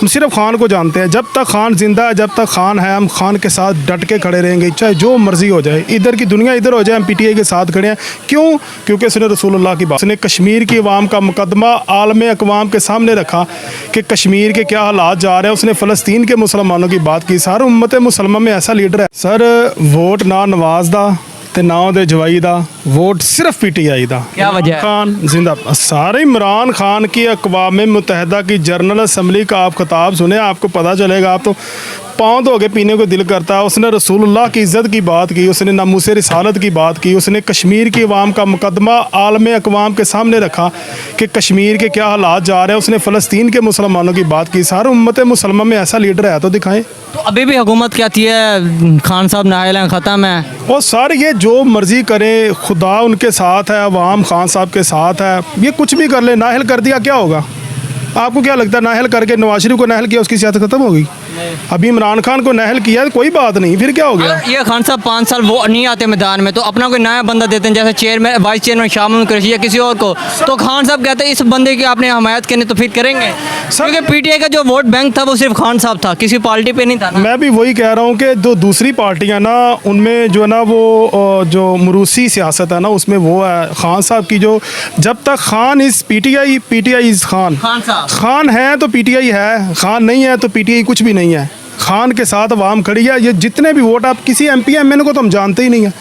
हम सिर्फ खान को जानते हैं। जब तक खान जिंदा है, जब तक खान है, हम खान के साथ डट के खड़े रहेंगे, चाहे जो मर्जी हो जाए। इधर की दुनिया इधर हो जाए, हम पीटीआई के साथ खड़े हैं। क्यों? क्योंकि उसने रसूलुल्लाह की बात, उसने कश्मीर की अवाम का मुकदमा आलम अक़वाम के सामने रखा कि कश्मीर के क्या हालात जा रहे हैं। उसने फ़लस्तीन के मुसलमानों की बात की। सर उम्मत मुसलमान में ऐसा लीडर है सर, वोट ना नवाज दा ते ना उहदे जवाई दा, वोट सिर्फ पीटीआई दा। क्या वजह है? खान जिंदा। सारे इमरान खान की अक़वाम मुत्तहिदा की जनरल असम्बली का आप खिताब सुने, आपको पता चलेगा। आप तो पाँव धो के पीने को दिल करता है। उसने रसूलुल्लाह की इज़्ज़त की बात की, उसने नामूस रिसालत की बात की, उसने कश्मीर की अवाम का मुकदमा आलम अक़वाम के सामने रखा कि कश्मीर के क्या हालात जा रहे हैं। उसने फ़लस्तीन के मुसलमानों की बात की। सारे उम्मत मुसलमान में ऐसा लीडर है तो दिखाएं। तो अभी भी हुकूमत कहती है खान साहब नाअहल हैं, ख़त्म है। और सर ये जो मर्ज़ी करें, खुदा उनके साथ है, अवाम खान साहब के साथ है। ये कुछ भी कर ले, नाअहल कर दिया क्या होगा? आपको क्या लगता है नाअहल करके नवाज शरीफ को नाअहल किया उसकी सियासत खत्म होगी? अभी इमरान खान को नाअहल किया कोई बात नहीं, फिर क्या हो गया? ये खान साहब 5 साल वो नहीं आते मैदान में, तो अपना कोई नया बंदा देते हैं, जैसे चेयरमैन वाइस चेयरमैन शामिल कुरैशी या किसी और को, तो खान साहब कहते हैं इस बंदे की आपने हमायत करनी तो फिर करेंगे। क्योंकि पीटीआई का जो वोट बैंक था वो सिर्फ खान साहब था, किसी पार्टी पे नहीं था ना। मैं भी वही कह रहा हूँ कि जो दूसरी पार्टियाँ ना, उनमें जो है ना वो जो मरूसी सियासत है ना, उसमें वो है खान साहब की। जो जब तक Khan is PTI, PTI is Khan. Khan है तो पीटीआई है, खान नहीं है तो पीटीआई कुछ भी नहीं है। खान के साथ अवाम खड़ी है। ये जितने भी वोट, आप किसी एमपी एमएनए को तो हम जानते ही नहीं हैं,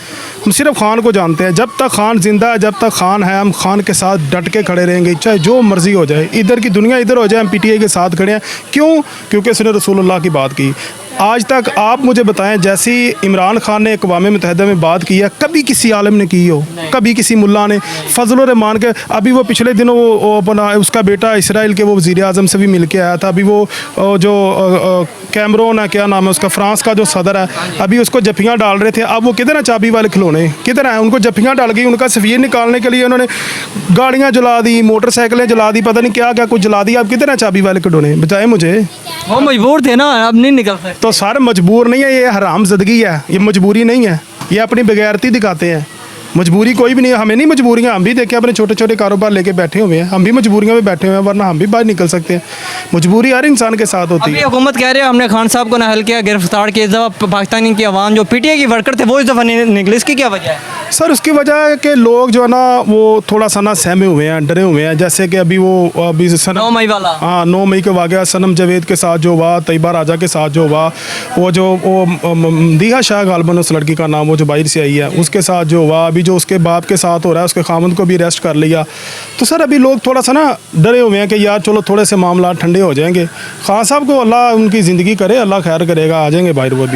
हम सिर्फ खान को जानते हैं। जब तक खान जिंदा है, जब तक खान है, हम खान के साथ डट के खड़े रहेंगे, चाहे जो मर्जी हो जाए। इधर की दुनिया इधर हो जाए, हम पीटीआई के साथ खड़े हैं। क्यों? क्योंकि उसने रसूलुल्लाह की बात की। आज तक आप मुझे बताएं, जैसी इमरान खान ने अक़वाम मुत्तहिदा में बात की है, कभी किसी आलिम ने की हो? कभी किसी मुल्ला ने? फजल रहमान के अभी वो पिछले दिनों वो अपना उसका बेटा इसराइल के वो वज़ीर आज़म से भी मिल के आया था। अभी वो जो कैमरून है, क्या नाम है उसका, फ्रांस का जो सदर है, अभी उसको जफ्फियाँ डाल रहे थे। अब वो किधर है चाबी वाले खिलौने, किधर है? उनको जफ्फियाँ डाल गई, उनका सफ़ीर निकालने के लिए उन्होंने गाड़ियाँ जला दी, मोटरसाइकिलें जला दी, पता नहीं क्या क्या कुछ जला दी। अब किधर है चाबी वाले खिलौने? बताएं मुझे। वो मजबूर थे ना, अब नहीं निकल सकते। तो सर मजबूर नहीं है, ये हरामज़दगी है, ये मजबूरी नहीं है। ये अपनी बेगैरती दिखाते हैं। मजबूरी कोई भी नहीं है, हमें नहीं मजबूरियाँ। हम भी देखें अपने छोटे छोटे कारोबार लेके बैठे हुए हैं, हम भी मजबूरियों में बैठे हुए हैं, वरना हम भी बाहर निकल सकते हैं। मजबूरी हर इंसान के साथ होती अभी है। हुकूमत कह रहे हैं हमने खान साहब को नाअहल किया, गिरफ्तार किया। इस दफ़ा पाकिस्तानी की आवाम जो पीटीआई की वर्कर थे वो इस दफ़ा नहीं निकले, इसकी क्या वजह है? सर उसकी वजह है कि लोग जो है ना वो थोड़ा सा ना सहमे हुए हैं, डरे हुए हैं। जैसे कि अभी वो अभी 9 मई वाला, हाँ 9 मई के वाक़या सनम जावेद के साथ जो हुआ, तैयबा राजा के साथ जो हुआ, वो जो वो मदीहा शाह गालबन उस लड़की का नाम, वो जो बाहर से आई है, उसके साथ जो हुआ, अभी जो उसके बाप के साथ हो रहा है, उसके खामद को भी अरेस्ट कर लिया। तो सर अभी लोग थोड़ा सा ना डरे हुए हैं कि यार चलो थोड़े से मामला ठंडे हो जाएंगे। खान साहब को अल्लाह उनकी ज़िंदगी करे, अल्लाह खैर करेगा, आ जाएंगे बाहर वो भी।